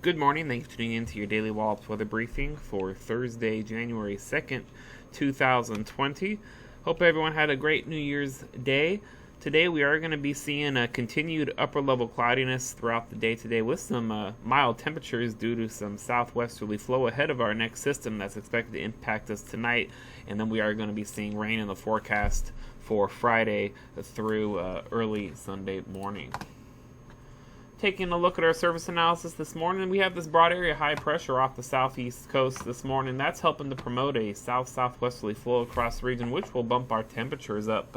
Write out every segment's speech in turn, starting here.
Good morning. Thanks for tuning in to your daily Wallops weather briefing for Thursday, January 2nd, 2020. Hope everyone had a great New Year's Day. Today we are going to be seeing a continued upper level cloudiness throughout the day today with some mild temperatures due to some southwesterly flow ahead of our next system that's expected to impact us tonight. And then we are going to be seeing rain in the forecast for Friday through early Sunday morning. Taking a look at our surface analysis this morning, we have this broad area high pressure off the southeast coast this morning. That's helping to promote a south-southwesterly flow across the region, which will bump our temperatures up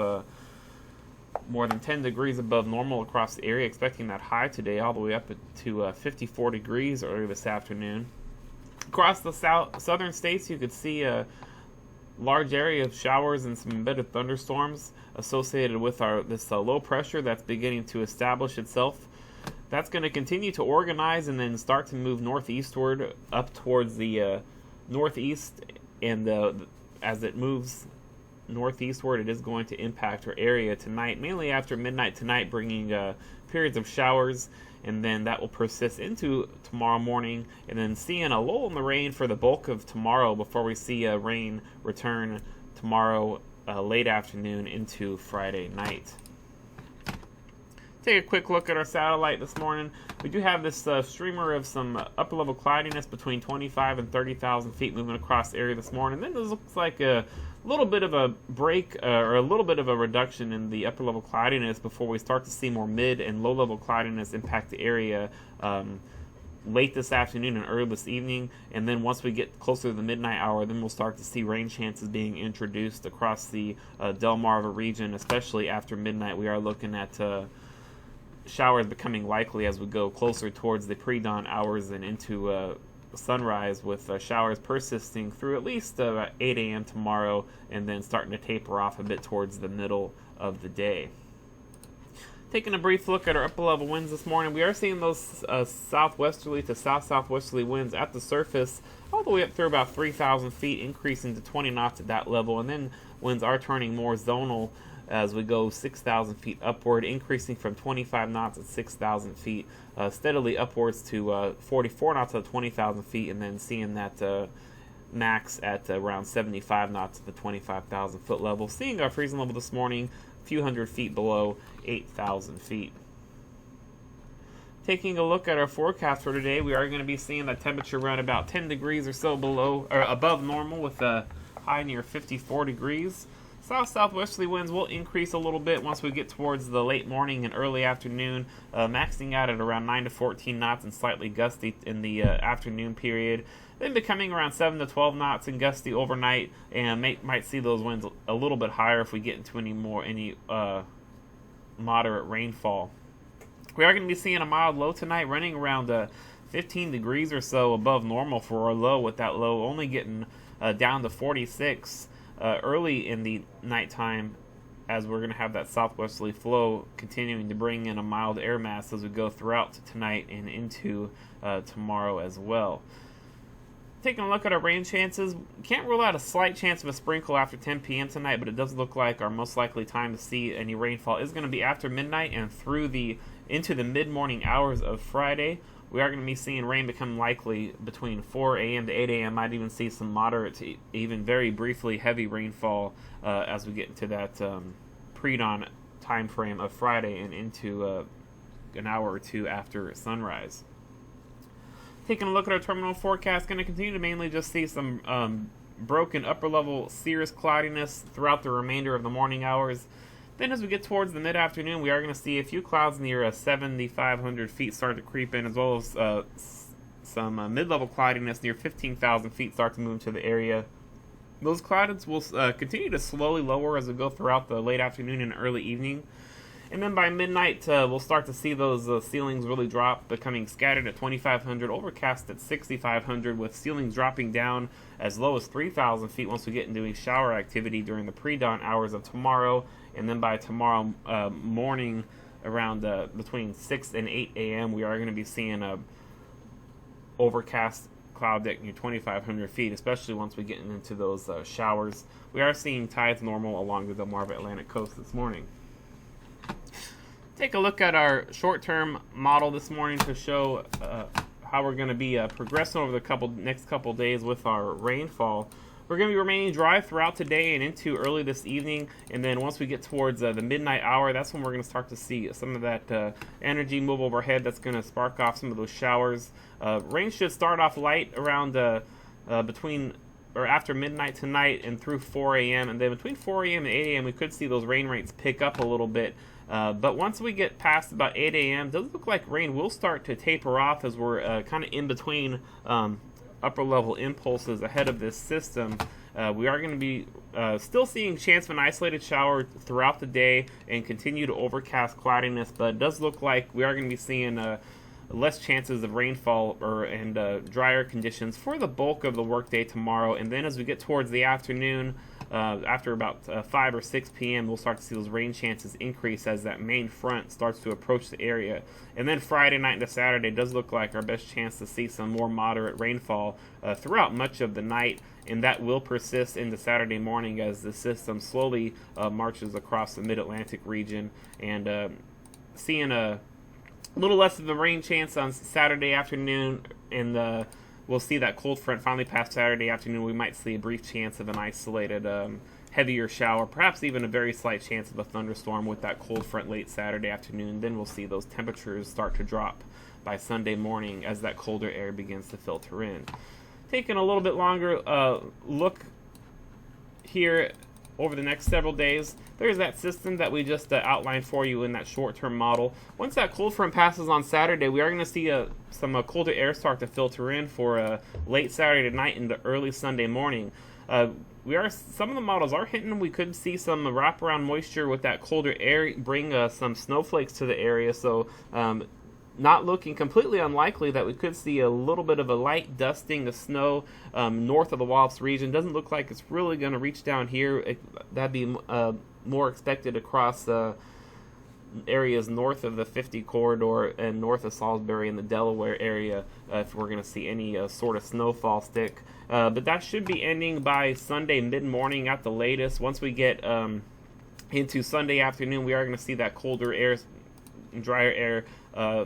more than 10 degrees above normal across the area, expecting that high today all the way up to 54 degrees earlier this afternoon. Across the southern states, you could see a large area of showers and some embedded thunderstorms associated with this low pressure that's beginning to establish itself. That's going to continue to organize and then start to move northeastward up towards the northeast, and as it moves northeastward, it is going to impact our area tonight, mainly after midnight tonight, bringing periods of showers, and then that will persist into tomorrow morning, and then seeing a lull in the rain for the bulk of tomorrow before we see rain return tomorrow late afternoon into Friday night. Take a quick look at our satellite this morning. We do have this streamer of some upper level cloudiness between 25 and 30,000 feet moving across the area this morning. Then this looks like a little bit of a break or a little bit of a reduction in the upper level cloudiness before we start to see more mid and low level cloudiness impact the area late this afternoon and early this evening. And then once we get closer to the midnight hour, then we'll start to see rain chances being introduced across the Delmarva region, especially after midnight. We are looking at showers becoming likely as we go closer towards the pre-dawn hours and into sunrise, with showers persisting through at least 8 a.m. tomorrow and then starting to taper off a bit towards the middle of the day. Taking a brief look at our upper level winds this morning, we are seeing those southwesterly to south-southwesterly winds at the surface all the way up through about 3,000 feet, increasing to 20 knots at that level, and then winds are turning more zonal as we go 6,000 feet upward, increasing from 25 knots at 6,000 feet, steadily upwards to 44 knots at 20,000 feet, and then seeing that max at around 75 knots at the 25,000 foot level. Seeing our freezing level this morning a few hundred feet below 8,000 feet. Taking a look at our forecast for today, we are going to be seeing that temperature around about 10 degrees or so below or above normal, with a high near 54 degrees. South-southwesterly winds will increase a little bit once we get towards the late morning and early afternoon, maxing out at around 9 to 14 knots and slightly gusty in the afternoon period, then becoming around 7 to 12 knots and gusty overnight, and might see those winds a little bit higher if we get into any moderate rainfall. We are going to be seeing a mild low tonight, running around 15 degrees or so above normal for our low, with that low only getting down to 46 early in the nighttime, as we're going to have that southwesterly flow continuing to bring in a mild air mass as we go throughout tonight and into tomorrow as well. Taking a look at our rain chances, can't rule out a slight chance of a sprinkle after 10 p.m. tonight, but it does look like our most likely time to see any rainfall is going to be after midnight and into the mid-morning hours of Friday. We are going to be seeing rain become likely between 4 a.m. to 8 a.m. Might even see some moderate to even very briefly heavy rainfall as we get into that pre-dawn time frame of Friday and into an hour or two after sunrise. Taking a look at our terminal forecast, going to continue to mainly just see some broken upper-level cirrus cloudiness throughout the remainder of the morning hours. Then as we get towards the mid-afternoon, we are going to see a few clouds near 7,500 feet start to creep in, as well as some mid-level cloudiness near 15,000 feet start to move into the area. Those clouds will continue to slowly lower as we go throughout the late afternoon and early evening. And then by midnight, we'll start to see those ceilings really drop, becoming scattered at 2,500, overcast at 6,500, with ceilings dropping down as low as 3,000 feet once we get into shower activity during the pre-dawn hours of tomorrow. And then by tomorrow morning, around between 6 and 8 a.m., we are going to be seeing a overcast cloud deck near 2,500 feet, especially once we get into those showers. We are seeing tides normal along the Delmarva Atlantic coast this morning. Take a look at our short-term model this morning to show how we're going to be progressing over the next couple days with our rainfall. We're going to be remaining dry throughout today and into early this evening, and then once we get towards the midnight hour, that's when we're going to start to see some of that energy move overhead that's going to spark off some of those showers. Rain should start off light around between or after midnight tonight and through 4 a.m. And then between 4 a.m. and 8 a.m. we could see those rain rates pick up a little bit. But once we get past about 8 a.m., it does look like rain will start to taper off as we're kind of in between upper level impulses ahead of this system. We are going to be still seeing chance of an isolated shower throughout the day and continue to overcast cloudiness, but it does look like we are going to be seeing less chances of rainfall and drier conditions for the bulk of the workday tomorrow. And then as we get towards the afternoon, after about 5 or 6 p.m., we'll start to see those rain chances increase as that main front starts to approach the area. And then Friday night into Saturday does look like our best chance to see some more moderate rainfall throughout much of the night, and that will persist into Saturday morning as the system slowly marches across the mid-Atlantic region, and seeing a little less of a rain chance on Saturday afternoon, and we'll see that cold front finally pass Saturday afternoon. We might see a brief chance of an isolated heavier shower, perhaps even a very slight chance of a thunderstorm with that cold front late Saturday afternoon. Then we'll see those temperatures start to drop by Sunday morning as that colder air begins to filter in. Taking a little bit longer look here over the next several days, there's that system that we just outlined for you in that short-term model. Once that cold front passes on Saturday, we are going to see some colder air start to filter in for late Saturday night into early Sunday morning. Some of the models are hinting we could see some wraparound moisture with that colder air bring some snowflakes to the area, so not looking completely unlikely that we could see a little bit of a light dusting of snow north of the Wallops region. Doesn't look like it's really going to reach down here. That'd be more expected across areas north of the 50 corridor and north of Salisbury and the Delaware area if we're going to see any sort of snowfall stick. But that should be ending by Sunday mid-morning at the latest. Once we get into Sunday afternoon, we are going to see that colder air and drier air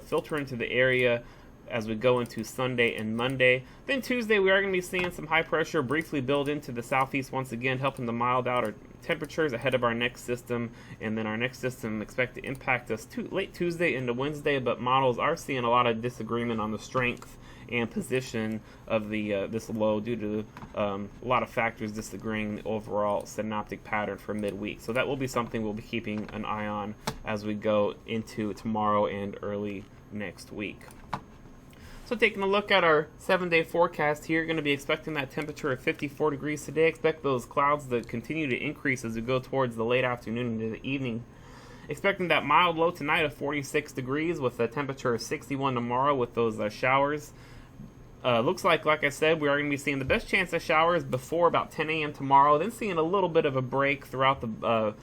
filter into the area as we go into Sunday and Monday. Then Tuesday, we are going to be seeing some high pressure briefly build into the southeast once again, helping to mild out our temperatures ahead of our next system. And then our next system expect to impact us late Tuesday into Wednesday, but models are seeing a lot of disagreement on the strength and position of this low due to a lot of factors disagreeing the overall synoptic pattern for midweek. So that will be something we'll be keeping an eye on as we go into tomorrow and early next week. So taking a look at our 7-day forecast here, going to be expecting that temperature of 54 degrees today. Expect those clouds to continue to increase as we go towards the late afternoon into the evening. Expecting that mild low tonight of 46 degrees with a temperature of 61 tomorrow with those showers. Looks like I said, we are going to be seeing the best chance of showers before about 10 a.m. tomorrow, then seeing a little bit of a break throughout the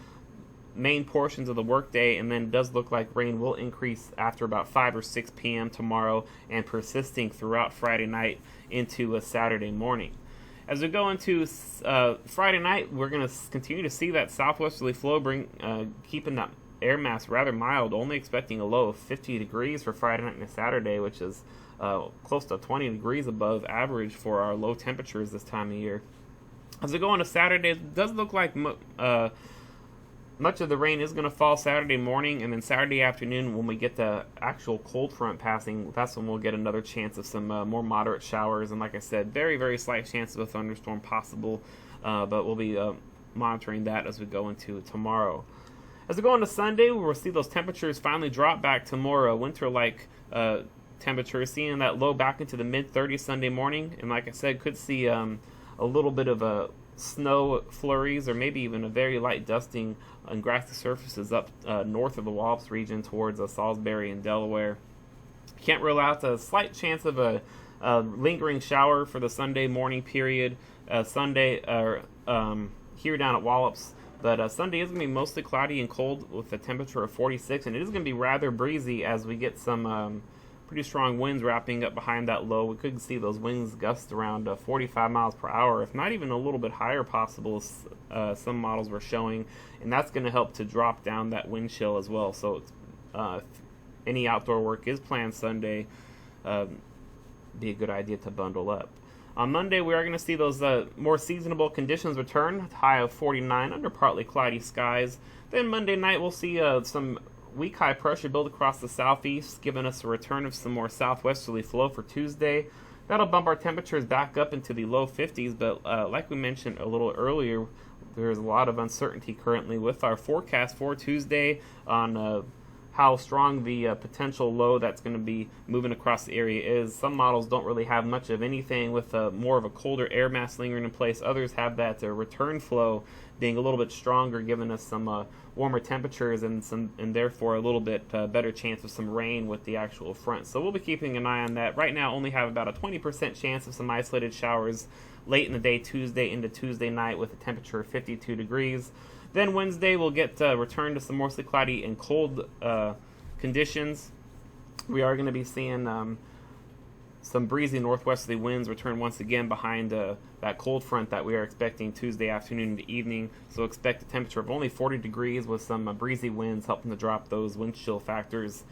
main portions of the workday, and then it does look like rain will increase after about 5 or 6 p.m. tomorrow and persisting throughout Friday night into a Saturday morning. As we go into Friday night, we're going to continue to see that southwesterly flow keeping that air mass rather mild, only expecting a low of 50 degrees for Friday night and Saturday, which is close to 20 degrees above average for our low temperatures this time of year. As we go into Saturday, it does look like much of the rain is going to fall Saturday morning, and then Saturday afternoon when we get the actual cold front passing, that's when we'll get another chance of some more moderate showers. And like I said, very, very slight chance of a thunderstorm possible, but we'll be monitoring that as we go into tomorrow. As we go into Sunday, we'll see those temperatures finally drop back to more winter-like temperatures, seeing that low back into the mid-30s Sunday morning. And like I said, could see a little bit of a snow flurries or maybe even a very light dusting on grassy surfaces up north of the Wallops region towards Salisbury and Delaware. Can't rule out a slight chance of a lingering shower for the Sunday morning period. Sunday here down at Wallops. But Sunday is going to be mostly cloudy and cold with a temperature of 46, and it is going to be rather breezy as we get some pretty strong winds wrapping up behind that low. We could see those winds gust around 45 miles per hour, if not even a little bit higher possible, some models were showing, and that's going to help to drop down that wind chill as well. So if any outdoor work is planned Sunday, be a good idea to bundle up. On Monday, we are going to see those more seasonable conditions return, high of 49 under partly cloudy skies. Then Monday night, we'll see some weak high pressure build across the southeast, giving us a return of some more southwesterly flow for Tuesday. That'll bump our temperatures back up into the low 50s, but like we mentioned a little earlier, there's a lot of uncertainty currently with our forecast for Tuesday on how strong the potential low that's going to be moving across the area is. Some models don't really have much of anything with more of a colder air mass lingering in place. Others have that return flow being a little bit stronger, giving us some warmer temperatures and therefore a little bit better chance of some rain with the actual front. So we'll be keeping an eye on that. Right now, only have about a 20% chance of some isolated showers late in the day, Tuesday into Tuesday night, with a temperature of 52 degrees. Then Wednesday, we'll get return to some mostly cloudy and cold conditions. We are going to be seeing some breezy northwesterly winds return once again behind that cold front that we are expecting Tuesday afternoon into evening. So expect a temperature of only 40 degrees with some breezy winds helping to drop those wind chill factors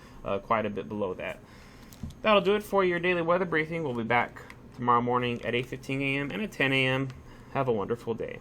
quite a bit below that. That'll do it for your daily weather briefing. We'll be back tomorrow morning at 8:15 a.m. and at 10 a.m. Have a wonderful day.